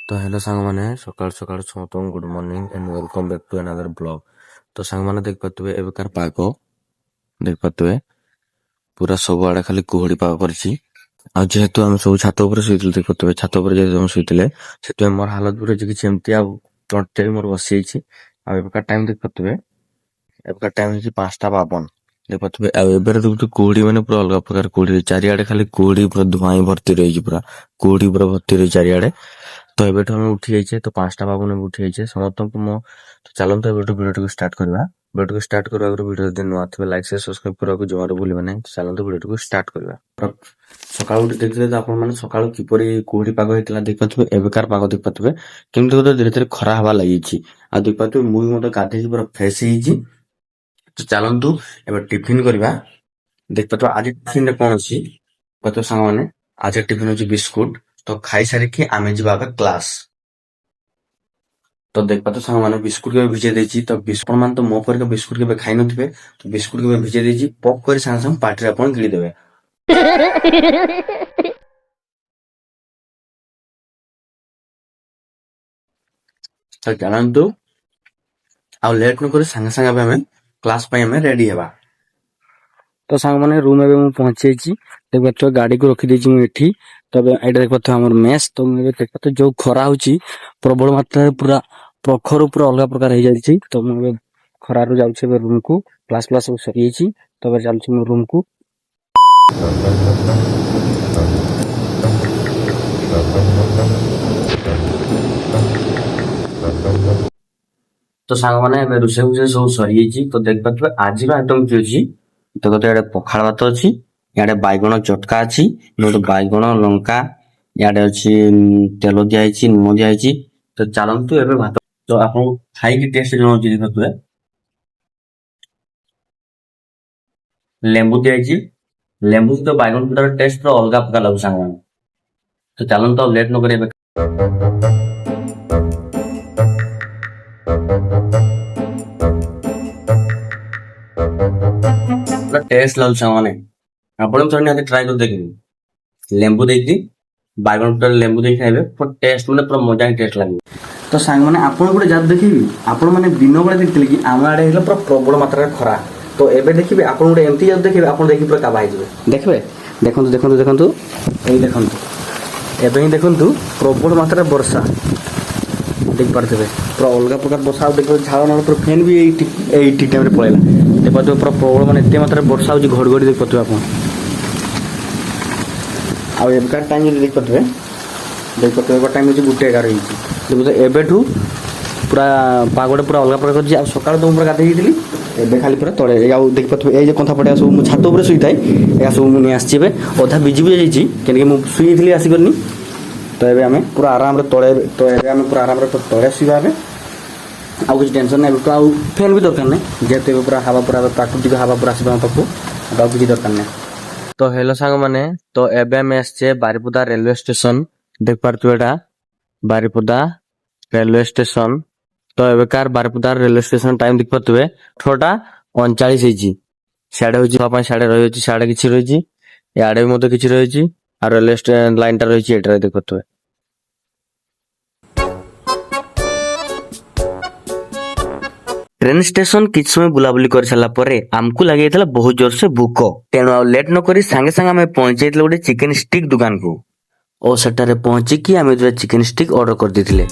ତ ହ୍ୟାଲୋ ସାଙ୍ଗମାନେ, ସକାଳୁ ସକାଳୁ ସମସ୍ତଙ୍କୁ good morning and welcome back to another blog. ତ ସାଙ୍ଗମାନେ ଦେଖିପାରୁଥିବେ ଏବେକାର ପାଗ ଦେଖିପାରୁଥିବେ ପୁରା ସବୁଆଡେ ଖାଲି କୁହୁଡି ପାଗ କରିଛି। ଆଉ ଯେହେତୁ ଆମେ ସବୁ ଛାତ ଉପରେ ଶୋଇଥିଲେ, ଦେଖିପାରୁଥିବେ ଛାତ ଉପରେ ଯେହେତୁ ଆମେ ଶୋଇଥିଲେ ସେଥିପାଇଁ ମୋର ହାଲତ ପୁରା କିଛି ଏମିତି ଆଉ ତଣ୍ଟି ମୋର ବସିଯାଇଛି। ଆଉ ଏବେକାର ଟାଇମ ଦେଖିପାରୁଥିବେ, ଏବେକାର ଟାଇମ ହେଉଛି 5:52 ଦେଖିପାରୁଥିବେ। ଆଉ ଏବେର ଦେଖୁଥିବେ କୁହୁଡି ମାନେ ପୁରା ଅଲଗା ପ୍ରକାର କୁହୁଡି, ଚାରିଆଡେ ଖାଲି କୁହୁଡି ପୁରା ଧୂଆଁ ଭର୍ତ୍ତି ରହିଛି, ପୁରା କୁହୁଡି ପୁରା ଭର୍ତ୍ତି ରହିଛି ଚାରିଆଡେ। ତ ଏବେଠୁ ଆମେ ଉଠି ଯାଇଛେ, ତ 5:52 ଉଠି ଯାଇଛେ ସମସ୍ତଙ୍କୁ ମୁଁ ଚାଲନ୍ତୁ ଏବେଠୁ ଭିଡ଼ିଓଟିକୁ ଷ୍ଟାର୍ଟ କରିବା। ଭିଡ଼ିଓଟିକୁ ଷ୍ଟାର୍ଟ କରିବା ଆଗରୁ ଭିଡ଼ିଓ ଯଦି ନୂଆ ଥିବେ ଲାଇକ୍ ସେୟାର ସବସ୍କ୍ରାଇବ କରିବାକୁ ଜମାରୁ ଭୁଲିବେ ନାହିଁ। ଚାଲନ୍ତୁ ଭିଡ଼ିଓଟିକୁ ଷ୍ଟାର୍ଟ କରିବା। ସକାଳୁ ଉଠି ଦେଖିଥିଲେ ତ ଆପଣମାନେ ସକାଳୁ କିପରି କୁହୁଡି ପାଗ ହେଇଥିଲା ଦେଖିପାରୁଥିବେ, ଏବେକାର ପାଗ ଦେଖିପାରୁଥିବେ କେମିତି ଗୋଟେ ଧୀରେ ଧୀରେ ଖରା ହବା ଲାଗିଛି। ଆଉ ଦେଖିପାରୁଥିବେ ମୁଁ ବି ମଧ୍ୟ ଗାଧେଇକି ପୁରା ଫ୍ରେଶ ହେଇଛି। ତ ଚାଲନ୍ତୁ ଏବେ ଟିଫିନ କରିବା। ଦେଖିପାରୁଥିବେ ଆଜି ଟିଫିନରେ କଣ ଅଛି ଦେଖିପାରୁଥିବେ ସାଙ୍ଗମାନେ, ଆଜି ଟିଫିନ ହେଉଛି ବିସ୍କୁଟ। ତ ଖାଇସାରିକି ଆମେ ଯିବା ଏବେ କ୍ଲାସ। ତ ଦେଖିପାରୁଥିବେ ସାଙ୍ଗମାନେ ବିସ୍କୁଟ କେବେ ଭିଜେଇ ଦେଇଛି, ତ ବିସ୍କୁଟ ମାନେ ତ ମୋ ପରିକା ବିସ୍କୁଟ କେବେ ଖାଇନଥିବେ। ତ ବିସ୍କୁଟ କେବେ ଭିଜେଇ ଦେଇଛି, ପକ୍ କରି ସାଙ୍ଗେ ସାଙ୍ଗେ ପାଟିରେ ଆପଣ ଗିଳିଦେବେ। ତ ଜାଣନ୍ତୁ ଆଉ ଲେଟ୍ ନ କରି ସାଙ୍ଗେ ସାଙ୍ଗେ ଏବେ ଆମେ କ୍ଲାସ ପାଇଁ ଆମେ ରେଡି ହେବା। ତ ସାଙ୍ଗମାନେ ରୁମ୍ ଏବେ ମୁଁ ପହଞ୍ଚି ଯାଇଛି। ଦେଖିପାରୁଥିବେ ଗାଡିକୁ ରଖିଦେଇଛି ମୁଁ ଏଠି। ତବେ ଏଇଟା ଦେଖିପାରୁଥିବେ ଆମର ମେସ୍। ତ ମୁଁ ଏବେ ଦେଖିପାରୁଥିବେ ଯୋଉ ଖରା ହଉଛି ପ୍ରବଳ ମାତ୍ରାରେ, ପୁରା ପ୍ରଖରରୁ ପୁରା ଅଲଗା ପ୍ରକାର ହେଇଯାଇଛି। ତ ମୁଁ ଏବେ ଖରାରୁ ଯାଉଛି ଏବେ ରୁମକୁ। କ୍ଲାସ ସବୁ ସରିଯାଇଛି, ତ ଏବେ ଯାଉଛି ମୁଁ ରୁମକୁ। ତ ସାଙ୍ଗମାନେ ଏବେ ରୋଷେଇ ସବୁ ସରିଯାଇଛି। ତ ଦେଖିପାରୁଥିବେ ଆଜିର ଆଇଟମ କି ଅଛି, ତ ଇଆଡେ ପଖାଳ ଭାତ ଅଛି, ଇଆଡେ ବାଇଗଣ ଚଟକା ଅଛି, ଗୋଟେ ବାଇଗଣ ଲଙ୍କା, ଇଆଡେ ଅଛି ତେଲ ଦିଆହେଇଛି, ଲୁଣ ଦିଆହେଇଛି। ତ ଚାଲନ୍ତୁ ଏବେ ଭାତ, ତ ଆପଣଙ୍କୁ ଖାଇକି ଟେଷ୍ଟ ଜଣାଉଛି। ଦେଖିପାରୁଥିବେ ଲେମ୍ବୁ ଦିଆହେଇଛି, ଲେମ୍ବୁ ସହିତ ବାଇଗଣ ଚଟକାର ଟେଷ୍ଟ ପୁରା ଅଲଗା ପ୍ରକାର ଲାଗୁଛି ସାଙ୍ଗମାନେ। ତ ଚାଲନ୍ତୁ ଆଉ ଲେଟ୍ ନ କରି ଏବେ ପୁରା ଟେଷ୍ଟ ଲାଗୁଛି ସାଙ୍ଗମାନେ। ଆପଣ ଥରେ ନିହାତି ଟ୍ରାଏ କରି ଦେଖିବେ। ଲେମ୍ବୁ ଦେଇକି ବାଇଗଣ ଚଟକାରେ ଲେମ୍ବୁ ଦେଇକି ଖାଇବେ, ପୁରା ଟେଷ୍ଟ ମାନେ ପୁରା ମଜା ହିଁ ଟେଷ୍ଟ ଲାଗିବ। ତ ସାଙ୍ଗମାନେ ଆପଣ ଗୋଟେ ଯାଦୁ ଦେଖିବି, ଆପଣ ମାନେ ଦିନ ବେଳେ ଦେଖିଥିଲେ କି ଆମ ଆଡେ ହେଇଥିଲା ପୁରା ପ୍ରବଳ ମାତ୍ରାରେ ଖରା। ତ ଏବେ ଦେଖିବେ ଆପଣ ଗୋଟେ ଏମିତି ଯାଦୁ ଦେଖିବେ, ଆପଣ ଦେଖି ପୁରା କାବା ହେଇଯିବେ। ଦେଖିବେ, ଦେଖନ୍ତୁ ଦେଖନ୍ତୁ ଦେଖନ୍ତୁ, ଏଇ ଦେଖନ୍ତୁ ଏବେ ହିଁ ଦେଖନ୍ତୁ ପ୍ରବଳ ମାତ୍ରାରେ ବର୍ଷା ଦେଖିପାରୁଥିବେ, ପୁରା ଅଲଗା ପ୍ରକାର ବର୍ଷା। ଆଉ ଦେଖିବେ ଝାଳ ନାଳ ପୁରା ଫ୍ୟାନ୍ ବି ଏଇ ଠିକ୍ ଟାଇମରେ ପଳେଇଲା। ଦେଖିପାରୁଥିବେ ପୁରା ପ୍ରବଳ ମାନେ ଏତେ ମାତ୍ରାରେ ବର୍ଷା ହେଉଛି, ଘଡ଼ଘଡ଼ି ଦେଖିପାରୁଥିବେ ଆପଣ। ଆଉ ଏବେକାର ଟାଇମ୍ ଯଦି ଦେଖିପାରୁଥିବେ, ଏବେ ଟାଇମ୍ ହେଉଛି 1:11 ହେଇଛି। ଦେଖୁଥିବେ ଏବେଠୁ ପୁରା ପାଗଟା ପୁରା ଅଲଗା ପ୍ରକାର କରିଛି। ଆଉ ସକାଳୁ ତ ମୁଁ ପୁରା ଗାଧେଇ ଯାଇଥିଲି, ଏବେ ଖାଲି ପୁରା ତଳେ। ଆଉ ଦେଖିପାରୁଥିବେ ଏଇ ଯେ କନ୍ଥା ପଟିଆ ସବୁ ମୁଁ ଛାତ ଉପରେ ଶୋଇଥାଏ, ଏହା ସବୁ ମୁଁ ନେଇ ଆସିଛି। ଏବେ ଅଧା ଭିଜି ବି ଯାଇଛି, କେମିତି ମୁଁ ଶୋଇଥିଲି ଆସିପାରିନି। ତ ଏବେ ଆମେ ପୁରା ଆରାମରେ ତଳେ, ତ ଏବେ ଆମେ ପୁରା ଆରାମରେ ତଳେ ଶୋଇବା। ଏବେ ଆଉ କିଛି ଟେନସନ୍ ନାହିଁ, ଏବେ ଆଉ ଫ୍ୟାନ୍ ବି ଦରକାର ନାହିଁ, ଯେହେତୁ ଏବେ ପୁରା ହାବା ପୁରା ପ୍ରାକୃତିକ ହାବା ପୁରା ଆସିବା ଆମ ପାଖକୁ, ଆଉ କିଛି ଦରକାର ନାହିଁ। ତ ହେଲୋ ସାଙ୍ଗମାନେ, ତ ଏବେ ଆମେ ଆସିଛେ ବାରିପଦା ରେଲୱେ ଷ୍ଟେସନ। ଦେଖିପାରୁଥିବେ ଏଟା ବାରିପଦା ରେଲୱେ ଷ୍ଟେସନ। ତ ଏବେକାର ବାରିପଦା ରେଲୱେ ଷ୍ଟେସନ ଟାଇମ ଦେଖିପାରୁଥିବେ 6:39 ହେଇଛି। ସିଆଡେ ହଉଛି ପାଇଁ ସିଆଡେ ରହିଛି, ସିଆଡେ କିଛି ରହିଛି, ଇଆଡେ ବି ମଧ୍ୟ କିଛି ରହିଛି। ଆଉ ରେଲୱେ ଲାଇନ ଟା ରହିଛି ଏଠାରେ ଦେଖିପାରୁଥିବେ। ଟ୍ରେନ ଷ୍ଟେସନ କିଛି ସମୟ ବୁଲାବୁଲି କରିସାରିଲା ପରେ ଆମକୁ ଲାଗିଯାଇଥିଲା ବହୁତ ଜୋରସେ ଭୋକ। ତେଣୁ ଆଉ ଲେଟ୍ ନ କରି ସାଙ୍ଗେ ସାଙ୍ଗେ ଆମେ ପହଞ୍ଚି ଯାଇଥିଲେ ଗୋଟେ ଚିକେନ ଷ୍ଟିକ୍ ଦୋକାନକୁ। ଓ ସେଠାରେ ପହଞ୍ଚିକି ଆମେ ଦୁଇଟା ଚିକେନ ଷ୍ଟିକ୍ ଅର୍ଡର କରିଦେଇଥିଲେ।